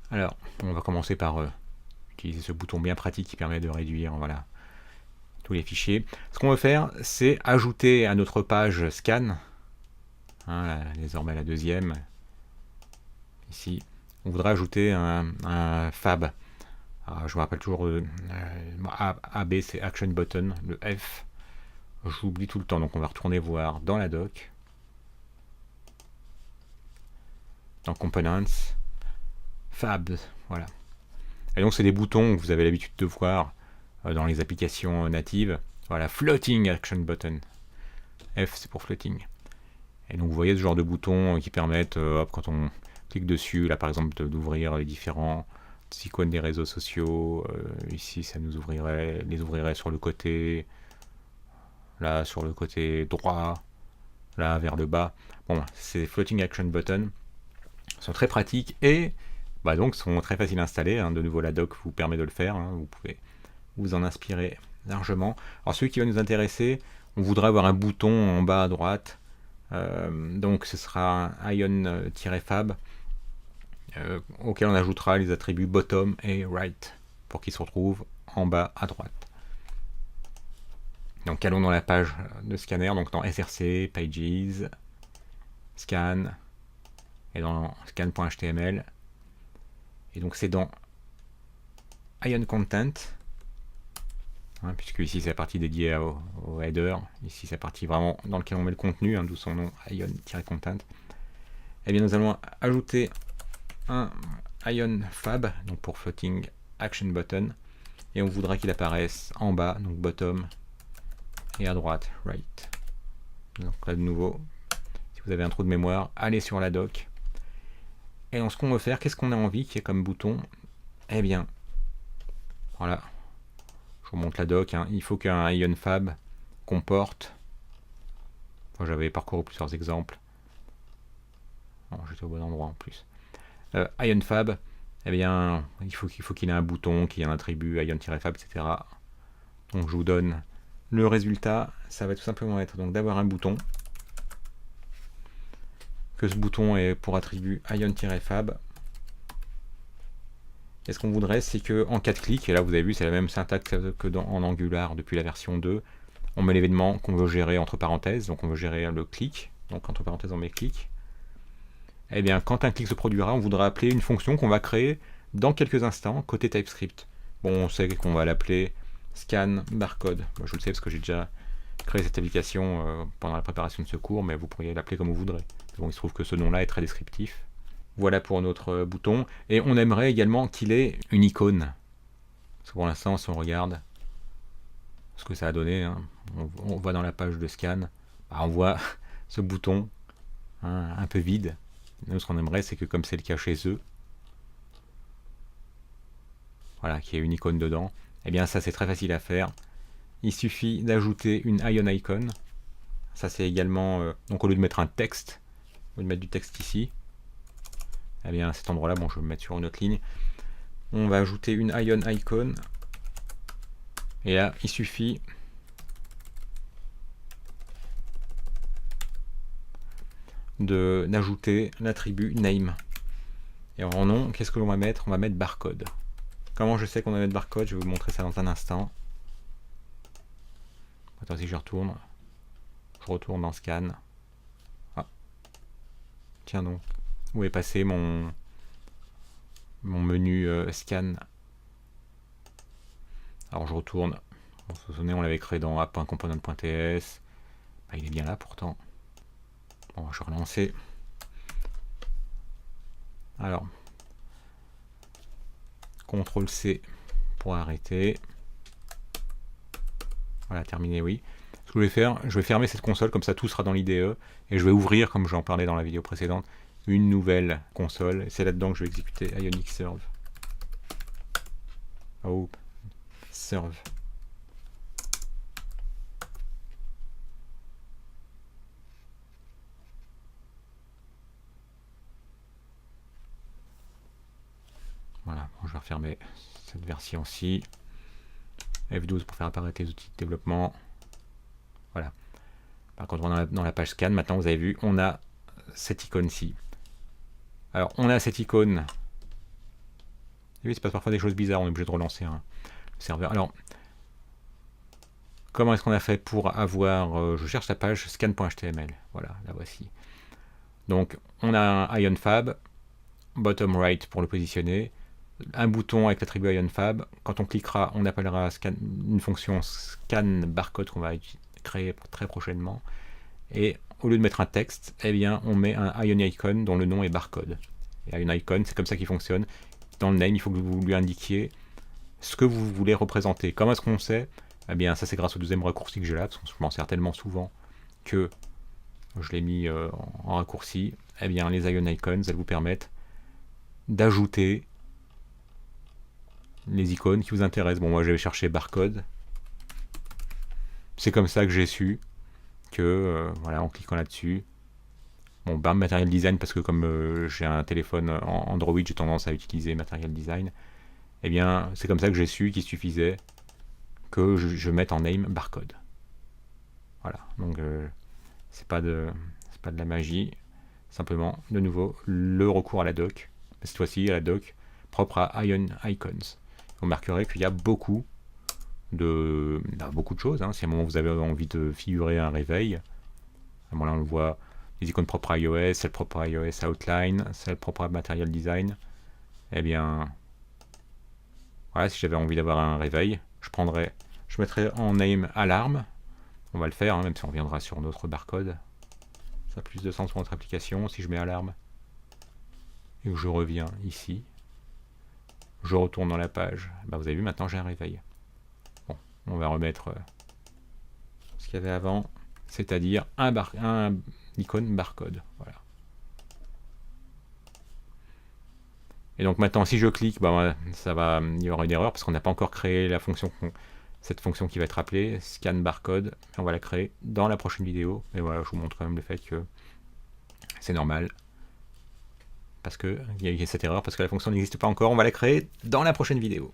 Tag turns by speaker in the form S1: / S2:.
S1: Alors, on va commencer par utiliser ce bouton bien pratique qui permet de réduire voilà, tous les fichiers. Ce qu'on veut faire, c'est ajouter à notre page scan, hein, désormais la deuxième, ici, on voudrait ajouter un fab. Alors, je me rappelle toujours, AB c'est Action Button, le F, j'oublie tout le temps, donc on va retourner voir dans la doc, dans Components, Fabs, voilà. Et donc c'est des boutons que vous avez l'habitude de voir dans les applications natives. Voilà, Floating Action Button. F c'est pour floating. Et donc vous voyez ce genre de boutons qui permettent, quand on clique dessus, là par exemple d'ouvrir les différents icônes des réseaux sociaux. Ici ça nous les ouvrirait sur le côté, là sur le côté droit, là vers le bas. Bon, ces Floating Action Button sont très pratiques et donc sont très faciles à installer. Hein. De nouveau la doc vous permet de le faire, hein. Vous pouvez vous en inspirer largement. Alors celui qui va nous intéresser, on voudrait avoir un bouton en bas à droite, donc ce sera un ion-fab auquel on ajoutera les attributs bottom et right pour qu'il se retrouve en bas à droite. Donc allons dans la page de scanner, donc dans src, pages, scan, et dans scan.html, et donc c'est dans ion content, hein, puisque ici c'est la partie dédiée au header, ici c'est la partie vraiment dans laquelle on met le contenu, hein, d'où son nom ion-content. Et bien nous allons ajouter un ion fab, donc pour floating action button, et on voudra qu'il apparaisse en bas, donc bottom, et à droite, right. Donc là de nouveau, si vous avez un trou de mémoire, allez sur la doc. Et dans ce qu'on veut faire, qu'est-ce qu'on a envie qu'il y ait comme bouton? Eh bien, voilà, je vous montre la doc, hein. Il faut qu'un ion fab comporte, j'avais parcouru plusieurs exemples, non, j'étais au bon endroit en plus, ion fab, eh bien, il faut qu'il ait un bouton qui ait un attribut ion-fab, etc. Donc je vous donne le résultat, ça va tout simplement être donc d'avoir un bouton, que ce bouton est pour attribut ion-fab. Et ce qu'on voudrait, c'est que en 4 clics, et là vous avez vu, c'est la même syntaxe que en Angular depuis la version 2, on met l'événement qu'on veut gérer entre parenthèses, donc on veut gérer le clic, donc entre parenthèses on met clic. Et bien quand un clic se produira, on voudra appeler une fonction qu'on va créer dans quelques instants, côté TypeScript. Bon, on sait qu'on va l'appeler scan barcode. Moi, je le sais parce que j'ai déjà créé cette application pendant la préparation de ce cours, mais vous pourriez l'appeler comme vous voudrez. Bon, il se trouve que ce nom-là est très descriptif. Voilà pour notre bouton. Et on aimerait également qu'il ait une icône. Parce que pour l'instant, si on regarde ce que ça a donné, hein, on voit dans la page de scan, on voit ce bouton, hein, un peu vide. Nous, ce qu'on aimerait, c'est que comme c'est le cas chez eux, voilà, qu'il y ait une icône dedans. Et bien ça, c'est très facile à faire. Il suffit d'ajouter une ion icon. Ça, c'est également, donc au lieu de mettre un texte, au lieu de mettre du texte ici, eh bien à cet endroit-là, bon, je vais me mettre sur une autre ligne, on va ajouter une ion icon. Et là, il suffit d'ajouter l'attribut name. Et en nom, qu'est-ce que l'on va mettre? On va mettre barcode. Comment je sais qu'on va mettre barcode? Je vais vous montrer ça dans un instant. Attends, si je retourne dans scan. Ah. Tiens donc, où est passé mon menu scan? Alors je retourne. Vous vous souvenez, on l'avait créé dans app.component.ts. Il est bien là pourtant. Bon, je vais relancer. Alors, CTRL-C pour arrêter. Voilà, terminé, oui. Ce que je vais faire, je vais fermer cette console, comme ça tout sera dans l'IDE, et je vais ouvrir, comme j'en parlais dans la vidéo précédente, une nouvelle console, et c'est là-dedans que je vais exécuter Ionic Serve. Oh, serve. Voilà, bon, je vais refermer cette version-ci. F12 pour faire apparaître les outils de développement. Voilà. Par contre, dans la page scan, maintenant vous avez vu, on a cette icône-ci. Alors, on a cette icône Et oui, il se passe parfois des choses bizarres, on est obligé de relancer le serveur. Alors, comment est-ce qu'on a fait pour avoir... je cherche la page scan.html. Voilà, la voici. Donc, on a un IonFab, bottom right pour le positionner, un bouton avec l'attribut IonFab. Quand on cliquera, on appellera une fonction scan barcode qu'on va créer très prochainement. Et au lieu de mettre un texte, eh bien, on met un IonIcon dont le nom est barcode. Et IonIcon, c'est comme ça qu'il fonctionne. Dans le name, il faut que vous lui indiquiez ce que vous voulez représenter. Comment est-ce qu'on sait? Eh bien, ça c'est grâce au deuxième raccourci que j'ai là, parce que je m'en sers tellement souvent que je l'ai mis en raccourci. Eh bien, les IonIcons, elles vous permettent d'ajouter les icônes qui vous intéressent. Bon, moi, je vais chercher barcode. C'est comme ça que j'ai su que, voilà, en cliquant là-dessus, bon, Material Design, parce que comme j'ai un téléphone Android, j'ai tendance à utiliser Material Design. Eh bien, c'est comme ça que j'ai su qu'il suffisait que je mette en name barcode. Voilà, donc c'est pas de la magie, simplement, de nouveau, le recours à la doc, cette fois-ci à la doc propre à IonIcons. Vous remarquerez qu'il y a beaucoup de choses. Hein. Si à un moment vous avez envie de figurer un réveil, à un moment là on le voit, les icônes propres à iOS, celles propres à iOS Outline, celles propres à Material Design. Eh bien, voilà, si j'avais envie d'avoir un réveil, je mettrais en name alarme. On va le faire, hein, même si on reviendra sur notre barcode. Ça a plus de sens pour notre application. Si je mets alarme et que je reviens ici, je retourne dans la page, ben vous avez vu, maintenant j'ai un réveil. Bon, on va remettre ce qu'il y avait avant, c'est-à-dire un icône barcode. Voilà. Et donc maintenant, si je clique, ben, il y aura une erreur parce qu'on n'a pas encore créé la fonction, cette fonction qui va être appelée scan barcode. On va la créer dans la prochaine vidéo. Mais voilà, je vous montre quand même le fait que c'est normal. Parce qu'il y a cette erreur, parce que la fonction n'existe pas encore. On va la créer dans la prochaine vidéo.